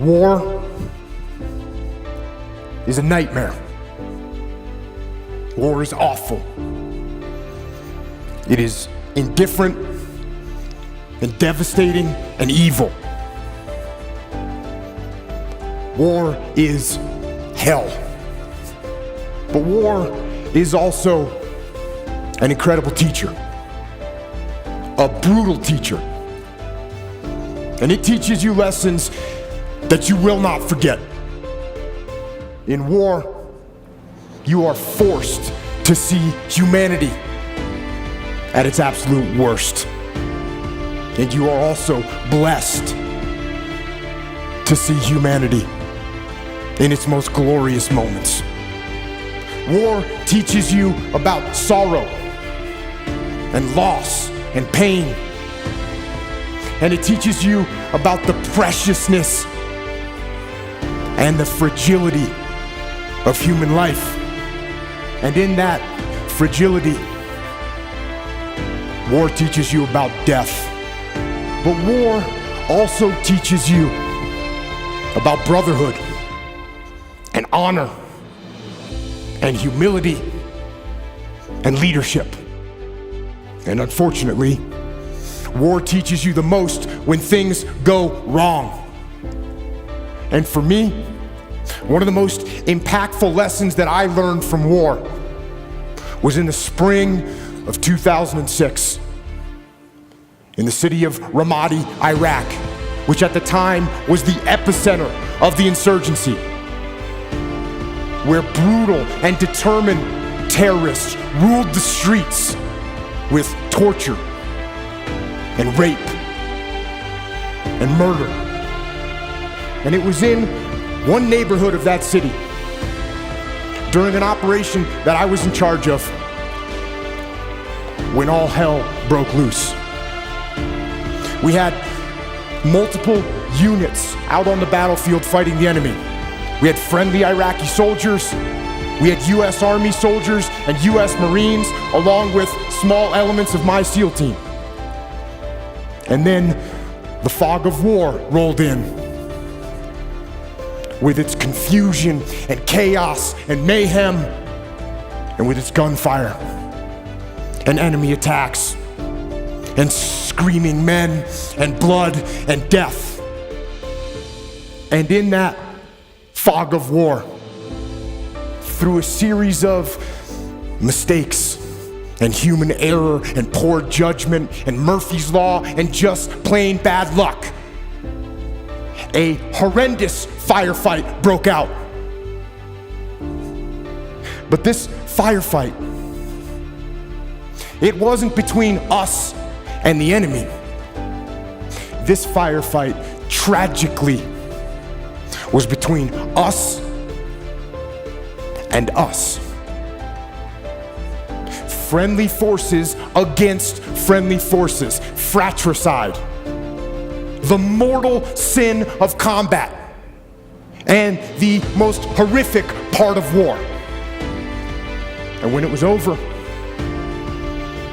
War is a nightmare. War is awful. It is indifferent and devastating and evil. War is hell. But war is also an incredible teacher, a brutal teacher. And it teaches you lessons that you will not forget. In war, you are forced to see humanity at its absolute worst. And you are also blessed to see humanity in its most glorious moments. War teaches you about sorrow and loss and pain. And it teaches you about the preciousness and the fragility of human life. And in that fragility, war teaches you about death. But war also teaches you about brotherhood and honor and humility and leadership. And unfortunately, war teaches you the most when things go wrong. And for me, one of the most impactful lessons that I learned from war was in the spring of 2006 in the city of Ramadi, Iraq, which at the time was the epicenter of the insurgency, where brutal and determined terrorists ruled the streets with torture and rape and murder. And it was in one neighborhood of that city during an operation that I was in charge of when all hell broke loose. We had multiple units out on the battlefield fighting the enemy. We had friendly Iraqi soldiers, we had US Army soldiers and US Marines, along with small elements of my SEAL team. And then the fog of war rolled in with its confusion and chaos and mayhem, and with its gunfire and enemy attacks and screaming men and blood and death. And in that fog of war, through a series of mistakes and human error and poor judgment and Murphy's Law and just plain bad luck, a horrendous firefight broke out. But this firefight, it wasn't between us and the enemy. This firefight, tragically, was between us and us. Friendly forces against friendly forces, fratricide, the mortal sin of combat, and the most horrific part of war. And when it was over,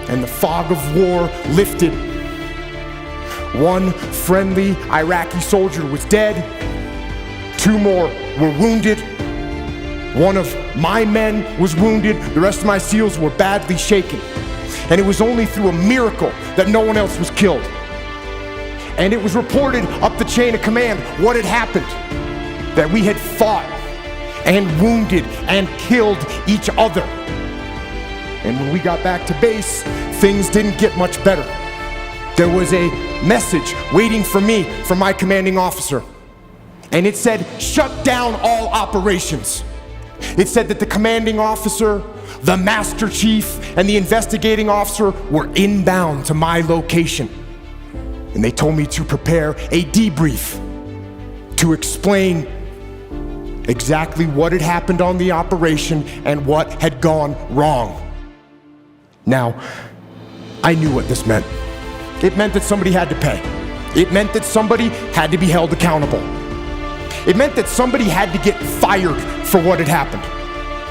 and the fog of war lifted, one friendly Iraqi soldier was dead, 2 more were wounded, one of my men was wounded, the rest of my SEALs were badly shaken. And it was only through a miracle that no one else was killed. And it was reported up the chain of command what had happened, that we had fought and wounded and killed each other. And when we got back to base, things didn't get much better. There was a message waiting for me from my commanding officer. And it said, shut down all operations. It said that the commanding officer, the master chief, and the investigating officer were inbound to my location. And they told me to prepare a debrief to explain exactly what had happened on the operation and what had gone wrong. Now, I knew what this meant. It meant that somebody had to pay. It meant that somebody had to be held accountable. It meant that somebody had to get fired for what had happened.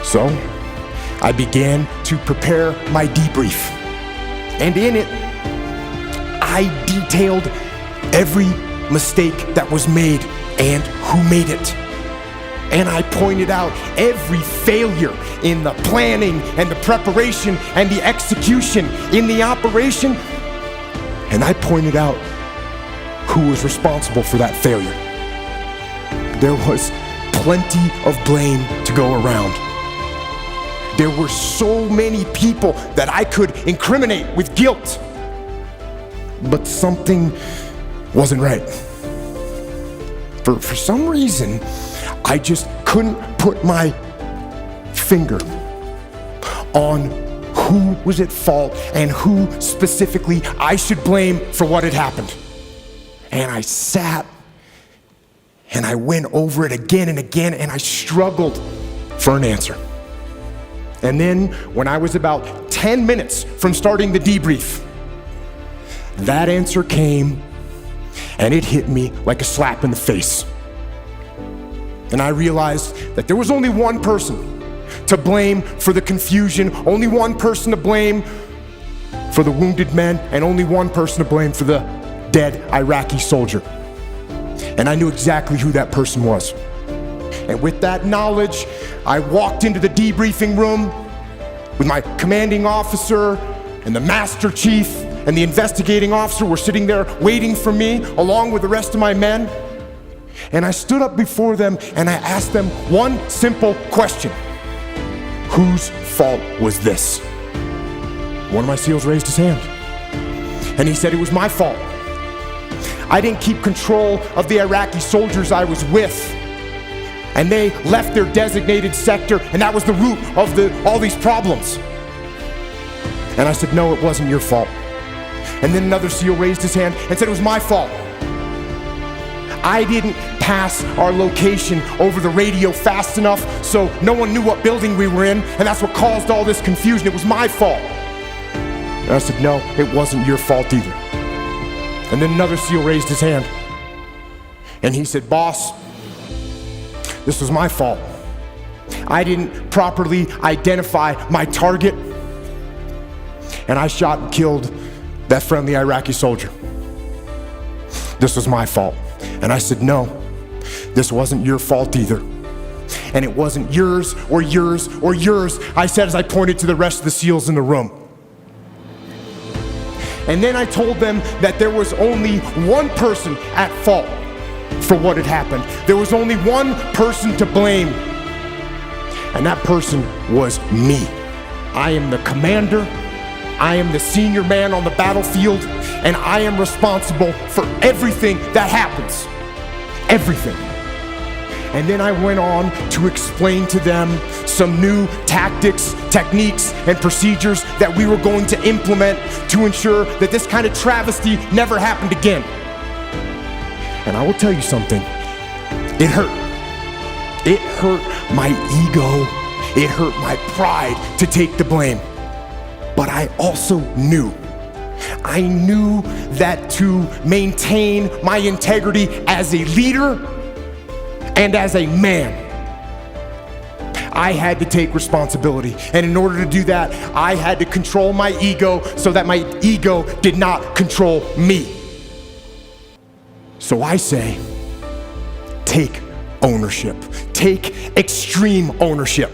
So, I began to prepare my debrief. And in it, I detailed every mistake that was made and who made it. And I pointed out every failure in the planning and the preparation and the execution in the operation. And I pointed out who was responsible for that failure. There was plenty of blame to go around. There were so many people that I could incriminate with guilt. But something wasn't right. For some reason, I just couldn't put my finger on who was at fault and who specifically I should blame for what had happened. And I sat and I went over it again and again, and I struggled for an answer. And then when I was about 10 minutes from starting the debrief, that answer came, and it hit me like a slap in the face. And I realized that there was only one person to blame for the confusion, only one person to blame for the wounded men, and only one person to blame for the dead Iraqi soldier. And I knew exactly who that person was. And with that knowledge, I walked into the debriefing room with my commanding officer and the master chief and the investigating officer were sitting there waiting for me along with the rest of my men. And I stood up before them and I asked them one simple question. Whose fault was this? One of my SEALs raised his hand and he said it was my fault. I didn't keep control of the Iraqi soldiers I was with, and they left their designated sector, and that was the root of all these problems. And I said, no, it wasn't your fault. And then another SEAL raised his hand and said it was my fault. I didn't pass our location over the radio fast enough so no one knew what building we were in, and that's what caused all this confusion. It was my fault. And I said, no, it wasn't your fault either. And then another SEAL raised his hand and he said, boss, this was my fault. I didn't properly identify my target, and I shot and killed that friendly Iraqi soldier. This was my fault. And I said, no, this wasn't your fault either. And it wasn't yours or yours or yours, I said as I pointed to the rest of the SEALs in the room. And then I told them that there was only one person at fault for what had happened. There was only one person to blame, and that person was me. I am the commander, I am the senior man on the battlefield, and I am responsible for everything that happens. Everything. And then I went on to explain to them some new tactics, techniques, and procedures that we were going to implement to ensure that this kind of travesty never happened again. And I will tell you something, it hurt. It hurt my ego, it hurt my pride to take the blame. But I also knew that to maintain my integrity as a leader and as a man, I had to take responsibility. And in order to do that, I had to control my ego so that my ego did not control me. So I say, take ownership. Take extreme ownership.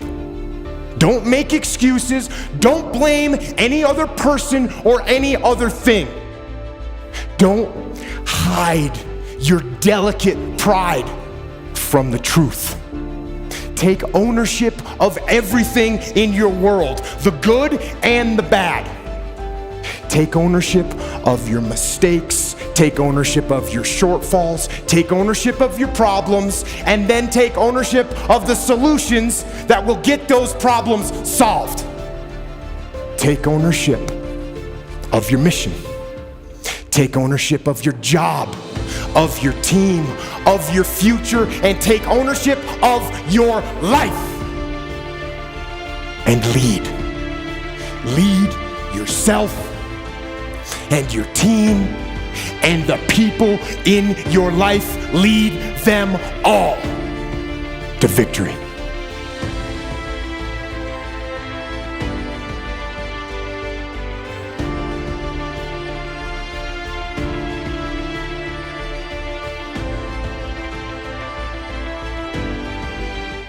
Don't make excuses. Don't blame any other person or any other thing. Don't hide your delicate pride from the truth. Take ownership of everything in your world, the good and the bad. Take ownership of your mistakes. Take ownership of your shortfalls. Take ownership of your problems, and then take ownership of the solutions that will get those problems solved. Take ownership of your mission. Take ownership of your job, of your team, of your future, and take ownership of your life. And lead. Lead yourself and your team and the people in your life. Lead them all to victory.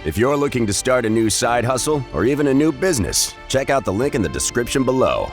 If you're looking to start a new side hustle or even a new business, check out the link in the description below.